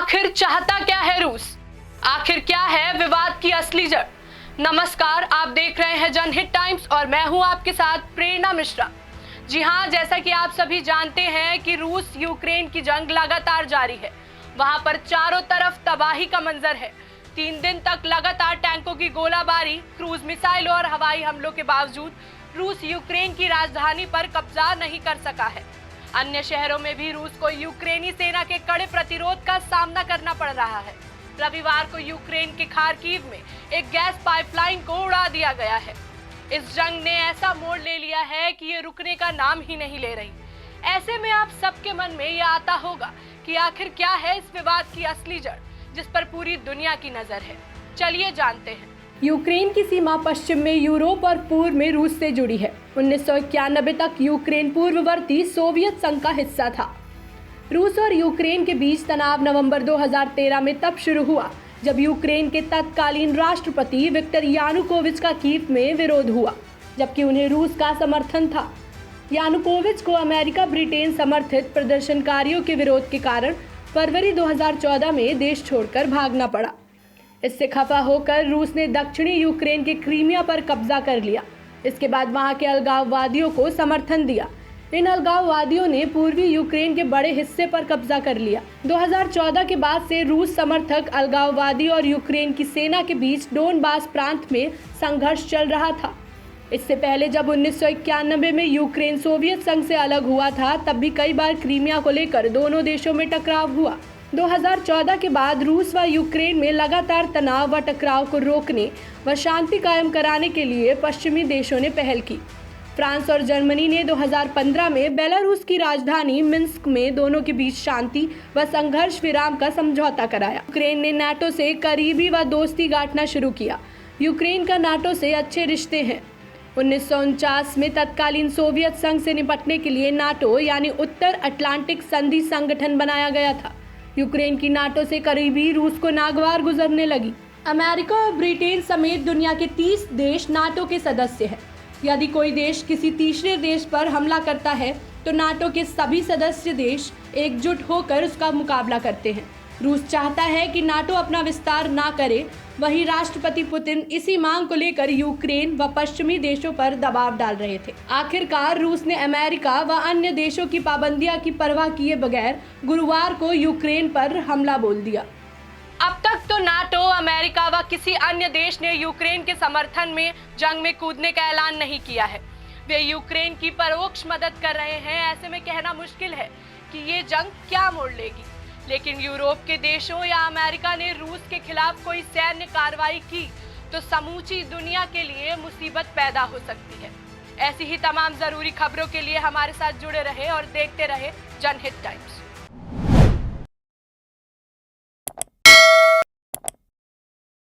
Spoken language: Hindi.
आखिर चाहता क्या है रूस? आखिर क्या है विवाद की असली जड़? नमस्कार, आप देख रहे हैं जनहित टाइम्स और मैं हूं आपके साथ प्रेरणा मिश्रा। जी हां, जैसा कि आप सभी जानते हैं कि रूस यूक्रेन की जंग लगातार जारी है। वहां पर चारों तरफ तबाही का मंजर है। 3 दिन तक लगातार टैंकों की गोलाबारी, क्रूज मिसाइलों और हवाई हमलों के बावजूद रूस यूक्रेन की राजधानी पर कब्जा नहीं कर सका है। अन्य शहरों में भी रूस को यूक्रेनी सेना के कड़े प्रतिरोध का सामना करना पड़ रहा है। रविवार को यूक्रेन के खार्किव में एक गैस पाइपलाइन को उड़ा दिया गया है। इस जंग ने ऐसा मोड़ ले लिया है कि ये रुकने का नाम ही नहीं ले रही। ऐसे में आप सबके मन में ये आता होगा कि आखिर क्या है इस विवाद की असली जड़, जिस पर पूरी दुनिया की नजर है। चलिए जानते हैं। यूक्रेन की सीमा पश्चिम में यूरोप और पूर्व में रूस से जुड़ी है। 1991 तक यूक्रेन पूर्ववर्ती सोवियत संघ का हिस्सा था। रूस और यूक्रेन के बीच तनाव नवंबर 2013 में तब शुरू हुआ जब यूक्रेन के तत्कालीन राष्ट्रपति विक्टर यानुकोविच का कीव में विरोध हुआ, जबकि उन्हें रूस का समर्थन था। यानुकोविच को अमेरिका ब्रिटेन समर्थित प्रदर्शनकारियों के विरोध के कारण फरवरी 2014 में देश छोड़कर भागना पड़ा। इससे खफा होकर रूस ने दक्षिणी यूक्रेन के क्रीमिया पर कब्जा कर लिया। इसके बाद वहां के अलगाववादियों को समर्थन दिया। इन अलगाववादियों ने पूर्वी यूक्रेन के बड़े हिस्से पर कब्जा कर लिया। 2014 के बाद से रूस समर्थक अलगाववादी और यूक्रेन की सेना के बीच डोनबास प्रांत में संघर्ष चल रहा था। इससे पहले जब 1991 में यूक्रेन सोवियत संघ से अलग हुआ था, तब भी कई बार क्रीमिया को लेकर दोनों देशों में टकराव हुआ। 2014 के बाद रूस व यूक्रेन में लगातार तनाव व टकराव को रोकने व शांति कायम कराने के लिए पश्चिमी देशों ने पहल की। फ्रांस और जर्मनी ने 2015 में बेलारूस की राजधानी मिन्स्क में दोनों के बीच शांति व संघर्ष विराम का समझौता कराया। यूक्रेन ने नाटो से करीबी व दोस्ती गांठना शुरू किया। यूक्रेन का नाटो से अच्छे रिश्ते हैं। 1949 में तत्कालीन सोवियत संघ से निपटने के लिए नाटो यानी उत्तर अटलांटिक संधि संगठन बनाया गया था। यूक्रेन की नाटो से करीबी रूस को नागवार गुजरने लगी। अमेरिका और ब्रिटेन समेत दुनिया के 30 देश नाटो के सदस्य हैं। यदि कोई देश किसी तीसरे देश पर हमला करता है तो नाटो के सभी सदस्य देश एकजुट होकर उसका मुकाबला करते हैं। रूस चाहता है कि नाटो अपना विस्तार ना करे। वहीं राष्ट्रपति पुतिन इसी मांग को लेकर यूक्रेन व पश्चिमी देशों पर दबाव डाल रहे थे। आखिरकार रूस ने अमेरिका व अन्य देशों की पाबंदियां की परवाह किए बगैर गुरुवार को यूक्रेन पर हमला बोल दिया। अब तक तो नाटो, अमेरिका व किसी अन्य देश ने यूक्रेन के समर्थन में जंग में कूदने का ऐलान नहीं किया है। वे यूक्रेन की परोक्ष मदद कर रहे हैं। ऐसे में कहना मुश्किल है कि ये जंग क्या मोड़ लेगी। लेकिन यूरोप के देशों या अमेरिका ने रूस के खिलाफ कोई सैन्य कार्रवाई की तो समूची दुनिया के लिए मुसीबत पैदा हो सकती है। ऐसी ही तमाम जरूरी खबरों के लिए हमारे साथ जुड़े रहे और देखते रहे जनहित टाइम्स।